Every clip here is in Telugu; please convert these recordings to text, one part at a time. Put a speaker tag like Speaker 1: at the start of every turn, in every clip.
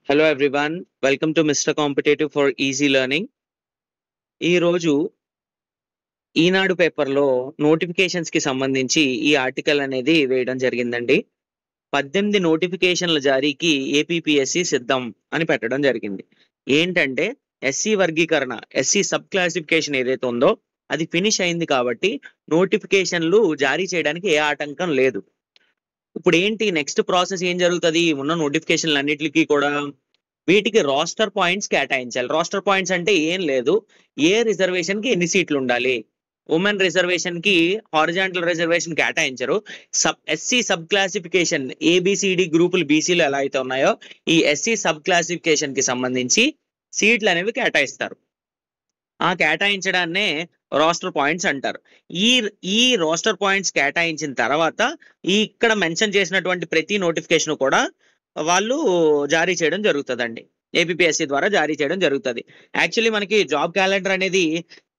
Speaker 1: Hello everyone, welcome to Mr. Competitive for Easy Learning. ఈ రోజు ఈనాడు పేపర్లో నోటిఫికేషన్స్ కి సంబంధించి ఈ ఆర్టికల్ అనేది వేయడం జరిగిందండి. 18 నోటిఫికేషన్ల జారీకి ఏపీపీఎస్సి సిద్ధం అని పెట్టడం జరిగింది. ఏంటంటే ఎస్సీ వర్గీకరణ, ఎస్సీ సబ్ క్లాసిఫికేషన్ ఏదైతే ఉందో అది ఫినిష్ అయింది కాబట్టి నోటిఫికేషన్లు జారీ చేయడానికి ఏ ఆటంకం లేదు. ఇప్పుడు ఏంటి నెక్స్ట్ ప్రాసెస్ ఏం జరుగుతుంది? ఉన్న నోటిఫికేషన్లు అన్నిటికీ కూడా వీటికి రోస్టర్ పాయింట్స్ కేటాయించాలి. రోస్టర్ పాయింట్స్ అంటే ఏం లేదు, ఏ రిజర్వేషన్ కి ఎన్ని సీట్లు ఉండాలి. ఉమెన్ రిజర్వేషన్ కి హారిజాంటల్ రిజర్వేషన్ కేటాయించరు. ఎస్సీ సబ్ క్లాసిఫికేషన్ ఏబిసిడి గ్రూపులు బీసీలు ఎలా అయితే ఉన్నాయో ఈ ఎస్సీ సబ్ క్లాసిఫికేషన్ కి సంబంధించి సీట్లు అనేవి కేటాయిస్తారు. ఆ కేటాయించడాన్నే రోస్టర్ పాయింట్స్ అంటారు. ఈ ఈ రోస్టర్ పాయింట్స్ కేటాయించిన తర్వాత ఇక్కడ మెన్షన్ చేసినటువంటి ప్రతి నోటిఫికేషన్ కూడా వాళ్ళు జారీ చేయడం జరుగుతుందండి. ఏపీపీఎస్సీ ద్వారా జారీ చేయడం జరుగుతుంది. యాక్చువల్లీ మనకి జాబ్ క్యాలెండర్ అనేది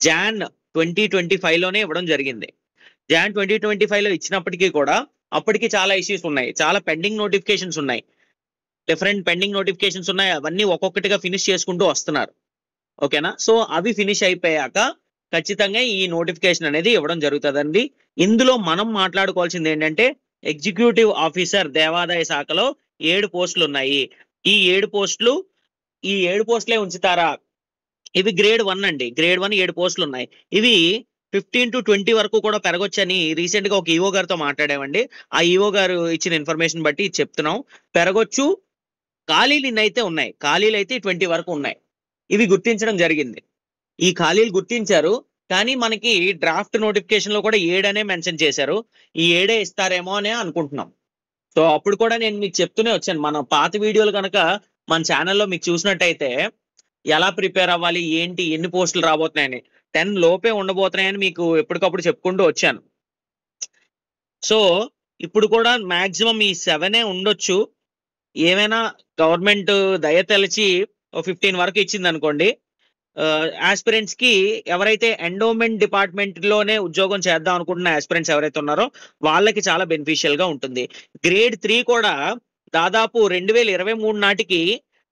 Speaker 1: జాన్ 2025 లోనే ఇవ్వడం జరిగింది. జాన్ 2025 లో ఇచ్చినప్పటికీ కూడా అప్పటికి చాలా ఇష్యూస్ ఉన్నాయి, చాలా పెండింగ్ నోటిఫికేషన్స్ ఉన్నాయి, డిఫరెంట్ పెండింగ్ నోటిఫికేషన్స్ ఉన్నాయి. అవన్నీ ఒక్కొక్కటిగా ఫినిష్ చేసుకుంటూ వస్తున్నారు. ఓకేనా? సో అవి ఫినిష్ అయిపోయాక ఖచ్చితంగా ఈ నోటిఫికేషన్ అనేది ఇవ్వడం జరుగుతుందండి. ఇందులో మనం మాట్లాడుకోవాల్సింది ఏంటంటే ఎగ్జిక్యూటివ్ ఆఫీసర్ దేవాదాయ శాఖలో 7 పోస్టులు ఉన్నాయి. ఈ 7 పోస్టులే ఉంచుతారా? ఇవి గ్రేడ్ 1 అండి. గ్రేడ్ 1 7 పోస్టులు ఉన్నాయి. ఇవి 15 to 20 వరకు కూడా పెరగొచ్చని రీసెంట్ గా ఒక ఈఓ గారితో మాట్లాడామండి. ఆ ఈఓ గారు ఇచ్చిన ఇన్ఫర్మేషన్ బట్టి చెప్తున్నాం. పెరగొచ్చు. ఖాళీలు ఇన్నైతే ఉన్నాయి. ఖాళీలు అయితే 20 వరకు ఉన్నాయి. ఇవి గుర్తించడం జరిగింది. ఈ ఖాళీలు గుర్తించారు, కానీ మనకి డ్రాఫ్ట్ నోటిఫికేషన్ లో కూడా 7 అనే మెన్షన్ చేశారు. ఈ 7 ఇస్తారేమో అనే అనుకుంటున్నాం. సో అప్పుడు కూడా నేను మీకు చెప్తూనే వచ్చాను, మన పాత వీడియోలు కనుక మన ఛానల్లో మీకు చూసినట్టయితే ఎలా ప్రిపేర్ అవ్వాలి, ఏంటి, ఎన్ని పోస్టులు రాబోతున్నాయని, 10 లోపే ఉండబోతున్నాయని మీకు ఎప్పటికప్పుడు చెప్పుకుంటూ వచ్చాను. సో ఇప్పుడు కూడా మాక్సిమం ఈ 7 ఉండొచ్చు. ఏమైనా గవర్నమెంట్ దయ తెలిచి 15 వరకు ఇచ్చింది అనుకోండి, ఆస్పిరెంట్స్ కి ఎవరైతే ఎండోమెంట్ డిపార్ట్మెంట్ లోనే ఉద్యోగం చేద్దాం అనుకుంటున్న ఆస్పిరెంట్స్ ఎవరైతే ఉన్నారో వాళ్ళకి చాలా బెనిఫిషియల్ గా ఉంటుంది. గ్రేడ్ 3 కూడా దాదాపు 2023 నాటికి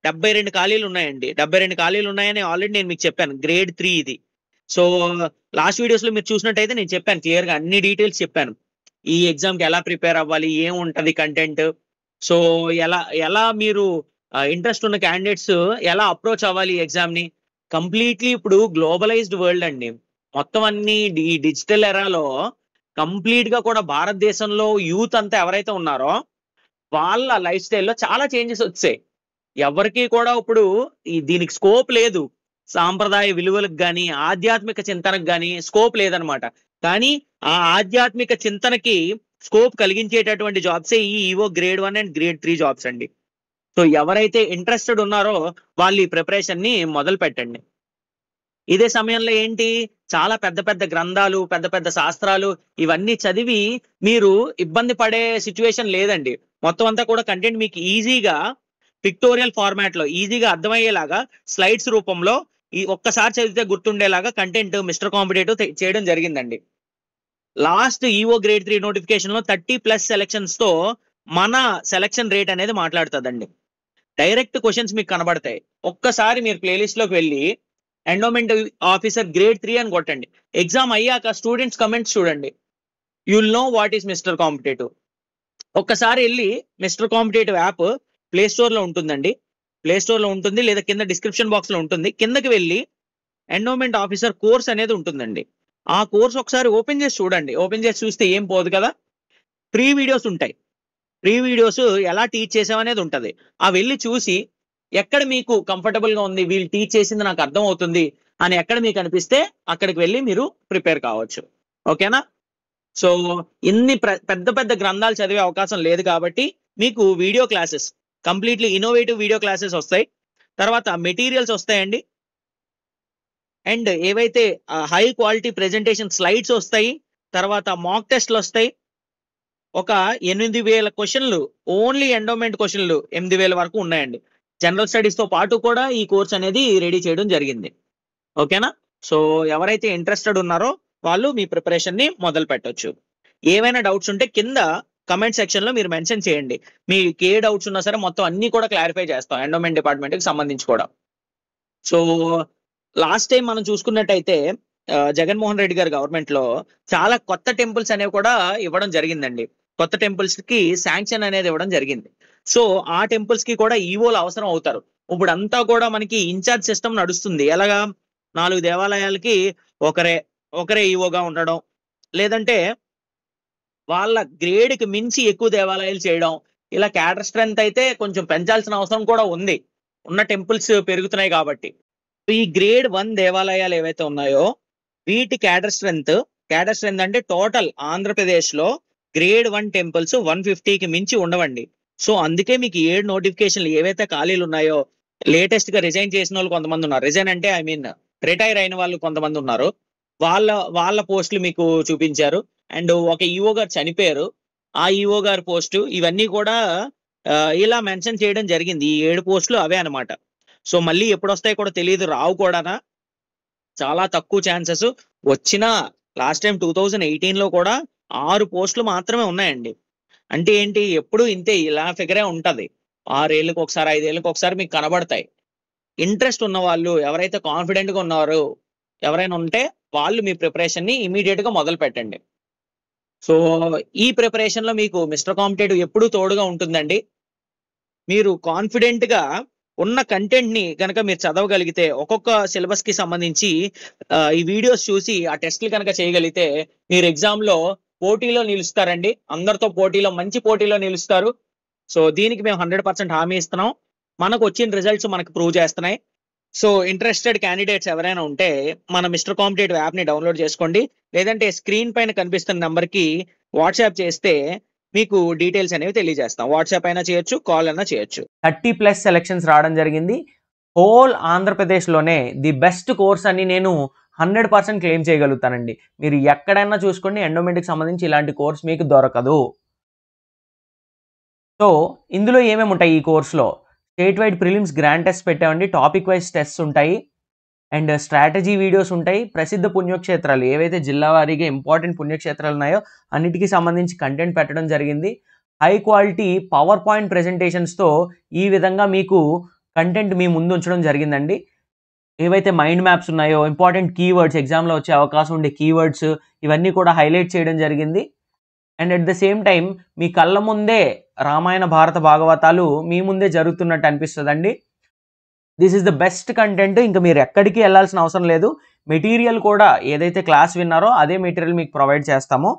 Speaker 1: 72 ఖాళీలు ఉన్నాయండి. 72 ఖాళీలు ఉన్నాయని ఆల్రెడీ నేను మీకు చెప్పాను. గ్రేడ్ 3 ఇది. సో లాస్ట్ వీడియోస్ లో మీరు చూసినట్టయితే నేను చెప్పాను, క్లియర్ గా అన్ని డీటెయిల్స్ చెప్పాను. ఈ ఎగ్జామ్ కి ఎలా ప్రిపేర్ అవ్వాలి, ఏం ఉంటది కంటెంట్, సో ఎలా మీరు ఇంట్రెస్ట్ ఉన్న క్యాండిడేట్స్ ఎలా అప్రోచ్ అవ్వాలి ఈ ఎగ్జామ్ ని. కంప్లీట్లీ ఇప్పుడు గ్లోబలైజ్డ్ వరల్డ్ అండి. మొత్తం అన్ని ఈ డిజిటల్ ఎరాలో కంప్లీట్ గా కూడా భారతదేశంలో యూత్ అంతా ఎవరైతే ఉన్నారో వాళ్ళ లైఫ్ స్టైల్లో చాలా చేంజెస్ వచ్చాయి. ఎవరికి కూడా ఇప్పుడు దీనికి స్కోప్ లేదు. సాంప్రదాయ విలువలకు కానీ ఆధ్యాత్మిక చింతనకు కానీ స్కోప్ లేదనమాట. కానీ ఆ ఆధ్యాత్మిక చింతనకి స్కోప్ కలిగించేటటువంటి జాబ్సే ఈ EO grade 1 and grade 3 jobs అండి. సో ఎవరైతే ఇంట్రెస్టెడ్ ఉన్నారో వాళ్ళు ఈ ప్రిపరేషన్ ని మొదలు పెట్టండి. ఇదే సమయంలో ఏంటి, చాలా పెద్ద పెద్ద గ్రంథాలు, పెద్ద పెద్ద శాస్త్రాలు ఇవన్నీ చదివి మీరు ఇబ్బంది పడే సిచ్యువేషన్ లేదండి. మొత్తం అంతా కూడా కంటెంట్ మీకు ఈజీగా పిక్టోరియల్ ఫార్మాట్ లో ఈజీగా అర్థమయ్యేలాగా స్లైడ్స్ రూపంలో ఈ ఒక్కసారి చదివితే గుర్తుండేలాగా కంటెంట్ మిస్టర్ కాంపిటేటివ్ చేయడం జరిగిందండి. లాస్ట్ ఈఓ గ్రేడ్ 3 నోటిఫికేషన్ లో 30+ సెలక్షన్స్ తో మన సెలక్షన్ రేట్ అనేది మాట్లాడుతుందండి. డైరెక్ట్ క్వశ్చన్స్ మీకు కనబడతాయి. ఒక్కసారి మీరు ప్లేలిస్ట్ లోకి వెళ్ళి ఎండోమెంట్ ఆఫీసర్ గ్రేడ్ 3 అని కొట్టండి. ఎగ్జామ్ అయ్యాక స్టూడెంట్స్ కమెంట్స్ చూడండి. You will know what is mister competitive. ఒక్కసారి వెళ్ళి mister competitive app play store లో ఉంటుందండి. ప్లే స్టోర్ లో ఉంటుంది, లేదా కింద డిస్క్రిప్షన్ బాక్స్ లో ఉంటుంది. కిందకి వెళ్ళి ఎండోమెంట్ ఆఫీసర్ కోర్స్ అనేది ఉంటుందండి. ఆ కోర్స్ ఒకసారి ఓపెన్ చేసి చూడండి. ఓపెన్ చేసి చూస్తే ఏం పోదు కదా, ఫ్రీ వీడియోస్ ఉంటాయి. ఫ్రీ వీడియోస్ ఎలా టీచ్ చేసామనేది ఉంటుంది. ఆ వెళ్ళి చూసి ఎక్కడ మీకు కంఫర్టబుల్ గా ఉంది, వీళ్ళు టీచ్ చేసింది నాకు అర్థం అవుతుంది అని ఎక్కడ మీకు అనిపిస్తే అక్కడికి వెళ్ళి మీరు ప్రిపేర్ కావచ్చు. ఓకేనా? సో ఇన్ని పెద్ద పెద్ద గ్రంథాలు చదివే అవకాశం లేదు కాబట్టి మీకు video classes, completely innovative video classes వస్తాయి. తర్వాత మెటీరియల్స్ వస్తాయండి. అండ్ ఏవైతే హై క్వాలిటీ ప్రెజెంటేషన్ స్లైడ్స్ వస్తాయి. తర్వాత మాక్ టెస్ట్లు వస్తాయి. ఒక 8,000 క్వశ్చన్లు, ఓన్లీ ఎండోమెంట్ క్వశ్చన్లు 8,000 వరకు ఉన్నాయండి. జనరల్ స్టడీస్ తో పాటు కూడా ఈ కోర్స్ అనేది రెడీ చేయడం జరిగింది. ఓకేనా? సో ఎవరైతే ఇంట్రెస్టెడ్ ఉన్నారో వాళ్ళు మీ ప్రిపరేషన్ ని మొదలు పెట్టొచ్చు. ఏవైనా డౌట్స్ ఉంటే కింద కమెంట్ సెక్షన్ లో మీరు మెన్షన్ చేయండి. మీకు ఏ డౌట్స్ ఉన్నా సరే మొత్తం అన్ని కూడా క్లారిఫై చేస్తాం ఎండోమెంట్ డిపార్ట్మెంట్ కి సంబంధించి కూడా. సో లాస్ట్ టైం మనం చూసుకున్నట్టయితే జగన్మోహన్ రెడ్డి గారి గవర్నమెంట్ లో చాలా కొత్త టెంపుల్స్ అనేవి కూడా ఇవ్వడం జరిగిందండి. కొత్త టెంపుల్స్ కి శాంక్షన్ అనేది ఇవ్వడం జరిగింది. సో ఆ టెంపుల్స్ కి కూడా ఈవోలు అవసరం అవుతారు. ఇప్పుడు అంతా కూడా మనకి ఇన్ఛార్జ్ సిస్టమ్ నడుస్తుంది. ఎలాగా 4 దేవాలయాలకి ఒకరే ఈవోగా ఉండడం, లేదంటే వాళ్ళ గ్రేడ్ కి మించి ఎక్కువ దేవాలయాలు చేయడం. ఇలా క్యాడర్ స్ట్రెంత్ అయితే కొంచెం పెంచాల్సిన అవసరం కూడా ఉంది, ఉన్న టెంపుల్స్ పెరుగుతున్నాయి కాబట్టి. ఈ గ్రేడ్ 1 దేవాలయాలు ఏవైతే ఉన్నాయో వీటి క్యాడర్ స్ట్రెంత్ అంటే టోటల్ ఆంధ్రప్రదేశ్ లో గ్రేడ్ 1 టెంపుల్స్ 150కి మించి ఉండవండి. సో అందుకే మీకు 7 నోటిఫికేషన్లు ఏవైతే ఖాళీలు ఉన్నాయో, లేటెస్ట్ గా రిజైన్ చేసిన వాళ్ళు కొంతమంది ఉన్నారు. రిజైన్ అంటే ఐ మీన్ రిటైర్ అయిన వాళ్ళు కొంతమంది ఉన్నారు. వాళ్ళ పోస్టులు మీకు చూపించారు. అండ్ ఒక ఈఓ గారు చనిపోయారు, ఆ ఈఓ గారి పోస్టు, ఇవన్నీ కూడా ఇలా మెన్షన్ చేయడం జరిగింది. ఈ 7 పోస్టులు అవే అనమాట. సో మళ్ళీ ఎప్పుడు వస్తాయో కూడా తెలియదు, రావు కూడానా, చాలా తక్కువ ఛాన్సెస్. వచ్చినా లాస్ట్ టైం 2018 లో కూడా 6 పోస్టులు మాత్రమే ఉన్నాయండి. అంటే ఏంటి, ఎప్పుడు ఇంతే, ఇలా ఫిగరే ఉంటది. 6 ఏళ్ళకి ఒకసారి 5 ఏళ్ళకి ఒకసారి మీకు కనబడతాయి. ఇంట్రెస్ట్ ఉన్న వాళ్ళు ఎవరైతే కాన్ఫిడెంట్ గా ఉన్నారో ఎవరైనా ఉంటే వాళ్ళు మీ ప్రిపరేషన్ ని ఇమీడియట్ గా మొదలు పెట్టండి. సో ఈ ప్రిపరేషన్ లో మీకు మిస్టర్ కాంపిటేటివ్ ఎప్పుడూ తోడుగా ఉంటుందండి. మీరు కాన్ఫిడెంట్ గా ఉన్న కంటెంట్ ని కనుక మీరు చదవగలిగితే, ఒక్కొక్క సిలబస్ కి సంబంధించి ఈ వీడియోస్ చూసి ఆ టెస్ట్లు కనుక చేయగలిగితే మీరు ఎగ్జామ్ లో పోటీలో నిలుస్తారండి. అందరితో పోటీలో, మంచి పోటీలో నిలుస్తారు. సో దీనికి మేము 100% హామీ ఇస్తున్నాం. మనకు వచ్చిన రిజల్ట్స్ మనకు ప్రూవ్ చేస్తున్నాయి. సో ఇంట్రెస్టెడ్ క్యాండిడేట్స్ ఎవరైనా ఉంటే మన మిస్టర్ కాంపిటేటివ్ యాప్ ని డౌన్లోడ్ చేసుకోండి, లేదంటే స్క్రీన్ పైన కనిపిస్తున్న నంబర్ కి వాట్సాప్ చేస్తే మీకు డీటెయిల్స్ అనేవి తెలియజేస్తాం. వాట్సాప్ అయినా చేయొచ్చు, కాల్ అయినా చేయొచ్చు.
Speaker 2: 30+ సెలక్షన్స్ రావడం జరిగింది. హోల్ ఆంధ్రప్రదేశ్లోనే ది బెస్ట్ కోర్స్ అని నేను 100% క్లెయిమ్ చేయగలుగుతానండి. మీరు ఎక్కడైనా చూసుకోండి, ఎండోమెంట్కి సంబంధించి ఇలాంటి కోర్స్ మీకు దొరకదు. సో ఇందులో ఏమేమి ఉంటాయి ఈ కోర్సులో? State wide prelims grand test పెట్టామండి, టాపిక్ వైజ్ టెస్ట్ ఉంటాయి, అండ్ స్ట్రాటజీ వీడియోస్ ఉంటాయి. ప్రసిద్ధ పుణ్యక్షేత్రాలు ఏవైతే జిల్లా వారీగా ఇంపార్టెంట్ పుణ్యక్షేత్రాలు ఉన్నాయో అన్నిటికీ సంబంధించి కంటెంట్ పెట్టడం జరిగింది. హై క్వాలిటీ పవర్ పాయింట్ ప్రెజెంటేషన్స్తో ఈ విధంగా మీకు కంటెంట్ మీ ముందు ఉంచడం జరిగిందండి. ఏవైతే మైండ్ మ్యాప్స్ ఉన్నాయో, ఇంపార్టెంట్ కీవర్డ్స్, ఎగ్జామ్లో వచ్చే అవకాశం ఉండే కీవర్డ్స్, ఇవన్నీ కూడా హైలైట్ చేయడం జరిగింది. And at the same time మీ కళ్ళ ముందే రామాయణ భారత భాగవతాలు మీ ముందే జరుగుతున్నట్టు అనిపిస్తుందండి. This is the best content. ఇంకా మీరు ఎక్కడికి వెళ్ళాల్సిన అవసరం లేదు. మెటీరియల్ కూడా ఏదైతే క్లాస్ విన్నారో అదే మెటీరియల్ మీకు ప్రొవైడ్ చేస్తామో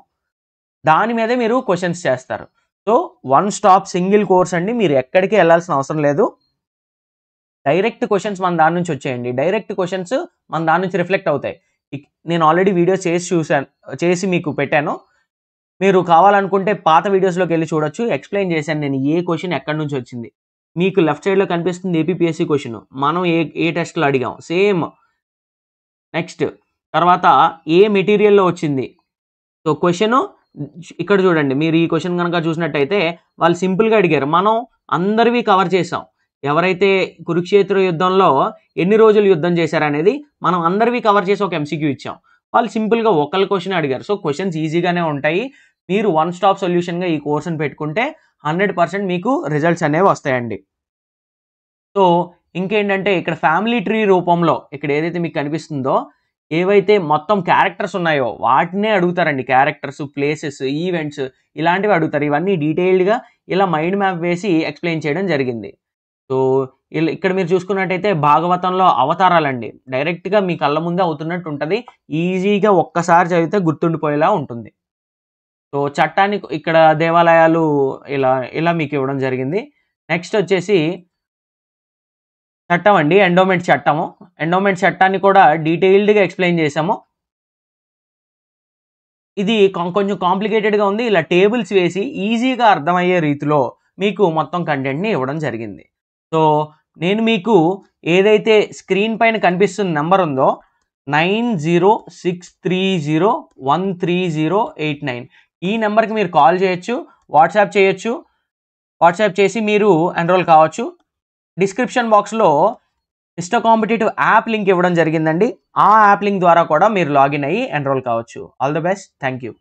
Speaker 2: దాని మీదే మీరు క్వశ్చన్స్ చేస్తారు. సో 1 స్టాప్ సింగిల్ కోర్స్ అండి, మీరు ఎక్కడికి వెళ్ళాల్సిన అవసరం లేదు. డైరెక్ట్ క్వశ్చన్స్ మన దాని నుంచి వచ్చేయండి. డైరెక్ట్ క్వశ్చన్స్ మన దాని నుంచి రిఫ్లెక్ట్ అవుతాయి. నేను ఆల్రెడీ వీడియో చేసి మీకు పెట్టాను. మీరు కావాలనుకుంటే పాత వీడియోస్లోకి వెళ్ళి చూడొచ్చు. ఎక్స్ప్లెయిన్ చేశాను నేను ఏ క్వశ్చన్ ఎక్కడి నుంచి వచ్చింది. మీకు లెఫ్ట్ సైడ్లో కనిపిస్తుంది ఏపీపీఎస్సీ క్వశ్చన్, మనం ఏ టెస్ట్లో అడిగాం సేమ్. నెక్స్ట్ తర్వాత ఏ మెటీరియల్లో వచ్చింది. సో క్వశ్చన్ ఇక్కడ చూడండి, మీరు ఈ క్వశ్చన్ కనుక చూసినట్టయితే వాళ్ళు సింపుల్గా అడిగారు, మనం అందరివి కవర్ చేసాం. ఎవరైతే కురుక్షేత్ర యుద్ధంలో ఎన్ని రోజులు యుద్ధం చేశారనేది మనం అందరివి కవర్ చేసి ఒక ఎంసీక్యూ ఇచ్చాం. వాళ్ళు సింపుల్గా ఒకళ్ళ క్వశ్చన్ అడిగారు. సో క్వశ్చన్స్ ఈజీగానే ఉంటాయి. మీరు 1 స్టాప్ సొల్యూషన్గా ఈ కోర్సును పెట్టుకుంటే 100% మీకు రిజల్ట్స్ అనేవి వస్తాయండి. సో ఇంకేంటంటే ఇక్కడ ఫ్యామిలీ ట్రీ రూపంలో ఇక్కడ ఏదైతే మీకు కనిపిస్తుందో ఏవైతే మొత్తం క్యారెక్టర్స్ ఉన్నాయో వాటినే అడుగుతారండి. క్యారెక్టర్స్, ప్లేసెస్, ఈవెంట్స్ ఇలాంటివి అడుగుతారు. ఇవన్నీ డీటెయిల్డ్గా ఇలా మైండ్ మ్యాప్ వేసి ఎక్స్ప్లెయిన్ చేయడం జరిగింది. సో ఇక్కడ మీరు చూసుకున్నట్టయితే భాగవతంలో అవతారాలండి, డైరెక్ట్గా మీ కళ్ళ ముందే అవుతున్నట్టు ఉంటుంది. ఈజీగా ఒక్కసారి చదివితే గుర్తుండిపోయేలా ఉంటుంది. సో చట్టాన్ని ఇక్కడ దేవాలయాలు ఇలా మీకు ఇవ్వడం జరిగింది. నెక్స్ట్ వచ్చేసి చట్టం అండి, ఎండోమెంట్ చట్టము. ఎండోమెంట్ చట్టాన్ని కూడా డీటెయిల్డ్గా ఎక్స్ప్లెయిన్ చేసాము. ఇది కొంచెం కాంప్లికేటెడ్గా ఉంది. ఇలా టేబుల్స్ వేసి ఈజీగా అర్థమయ్యే రీతిలో మీకు మొత్తం కంటెంట్ని ఇవ్వడం జరిగింది. సో నేను మీకు ఏదైతే స్క్రీన్ పైన కనిపిస్తున్న నెంబర్ ఉందో 9063013089 ఈ నెంబర్కి మీరు కాల్ చేయొచ్చు, వాట్సాప్ చేయొచ్చు. వాట్సాప్ చేసి మీరు ఎన్రోల్ కావచ్చు. డిస్క్రిప్షన్ బాక్స్లో మిస్టర్ కాంపిటేటివ్ యాప్ లింక్ ఇవ్వడం జరిగిందండి. ఆ యాప్ లింక్ ద్వారా కూడా మీరు లాగిన్ అయ్యి ఎన్రోల్ కావచ్చు. All the best. Thank you.